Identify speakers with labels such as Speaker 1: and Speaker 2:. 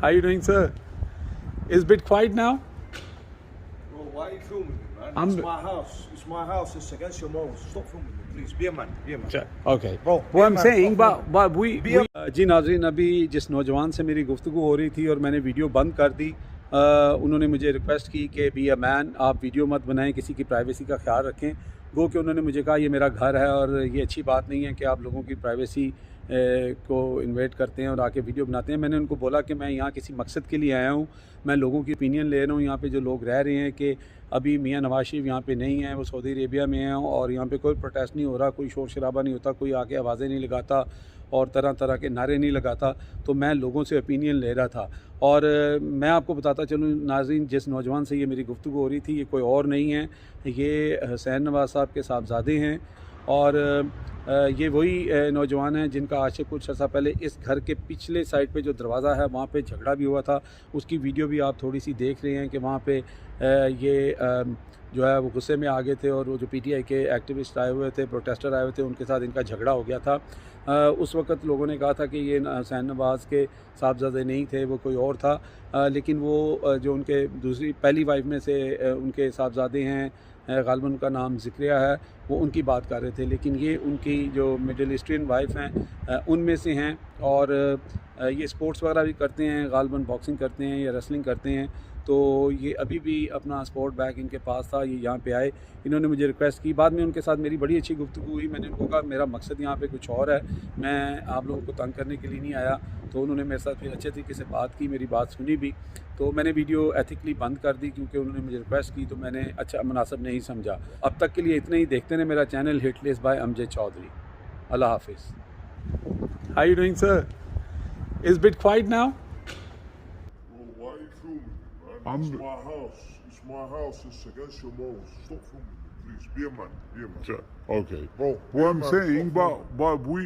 Speaker 1: How you doing, sir? Is a bit quiet now?
Speaker 2: Bro, why are you filming me, man? It's my house. It's my house. It's against your morals. Stop filming me, please. Be a man. Be a man.
Speaker 1: Okay.
Speaker 2: Bro,
Speaker 1: What I'm saying, but we
Speaker 2: जी
Speaker 1: नाज़रीन, अभी जिस नौजवान से मेरी गुफ्तगू हो रही थी और मैंने वीडियो बंद कर दी, उन्होंने मुझे रिक्वेस्ट की कि बी अ मैन, आप वीडियो मत बनाएं, किसी की प्राइवेसी का ख्याल रखें। गो कि उन्होंने मुझे कहा ये मेरा घर है और ये अच्छी बात नहीं है कि आप लोगों की प्राइवेसी को इन्वेट करते हैं और आके वीडियो बनाते हैं। मैंने उनको बोला कि मैं यहाँ किसी मकसद के लिए आया हूँ, मैं लोगों की ओपिनियन ले रहा हूँ। यहाँ पे जो लोग रह रहे हैं कि अभी मियाँ नवाज शरीफ यहाँ पे नहीं हैं, वो सऊदी अरेबिया में हैं और यहाँ पे कोई प्रोटेस्ट नहीं हो रहा, कोई शोर शराबा नहीं होता, कोई आके आवाज़ें नहीं लगाता और तरह तरह के नारे नहीं लगाता। तो मैं लोगों से ओपिनियन ले रहा था और मैं आपको बताता चलूँ नाज़रीन, जिस नौजवान से ये मेरी गुफ्तगू हो रही थी, ये कोई और नहीं है, ये हुसैन नवाज साहब के साहबजादे हैं और ये वही नौजवान हैं जिनका आज से कुछ अर्सा पहले इस घर के पिछले साइड पे जो दरवाज़ा है वहाँ पे झगड़ा भी हुआ था। उसकी वीडियो भी आप थोड़ी सी देख रहे हैं कि वहाँ पे ये जो है वो गुस्से में आ गए थे और वो जो पीटीआई के एक्टिविस्ट आए हुए थे, प्रोटेस्टर आए हुए थे, उनके साथ इनका झगड़ा हो गया था। उस वक़्त लोगों ने कहा था कि ये हुसैन नवाज के साहबजादे नहीं थे, वो कोई और था। लेकिन वो जो उनके दूसरी पहली वाइफ में से उनके साहबजादे हैं, गालिबन उनका नाम ज़िक्रिया है, वो उनकी बात कर रहे थे। लेकिन ये उनकी जो मिडिल ईस्टर्न वाइफ हैं उनमें से हैं और ये स्पोर्ट्स वगैरह भी करते हैं, गालिबन बॉक्सिंग करते हैं या रेसलिंग करते हैं। तो ये अभी भी अपना स्पोर्ट बैग इनके पास था, ये यहाँ पे आए, इन्होंने मुझे रिक्वेस्ट की। बाद में उनके साथ मेरी बड़ी अच्छी गुफ्तगू हुई। मैंने उनको कहा मेरा मकसद यहाँ पे कुछ और है, मैं आप लोगों को तंग करने के लिए नहीं आया। तो उन्होंने मेरे साथ फिर अच्छे तरीके से बात की, मेरी बात सुनी भी। तो मैंने वीडियो एथिकली बंद कर दी क्योंकि उन्होंने मुझे रिक्वेस्ट की, तो मैंने अच्छा मुनासिब नहीं समझा। अब तक के लिए इतना ही। देखते हैं मेरा channel hitlist by Amjad Chaudhary. अल्लाह हाफिज़। How you doing sir? Is bit quite now?
Speaker 3: It's my house. It's my house. It's against your morals. Stop filming me, please. Be a man. Be a man.
Speaker 4: Okay.
Speaker 3: Bro,
Speaker 4: What I'm saying, but we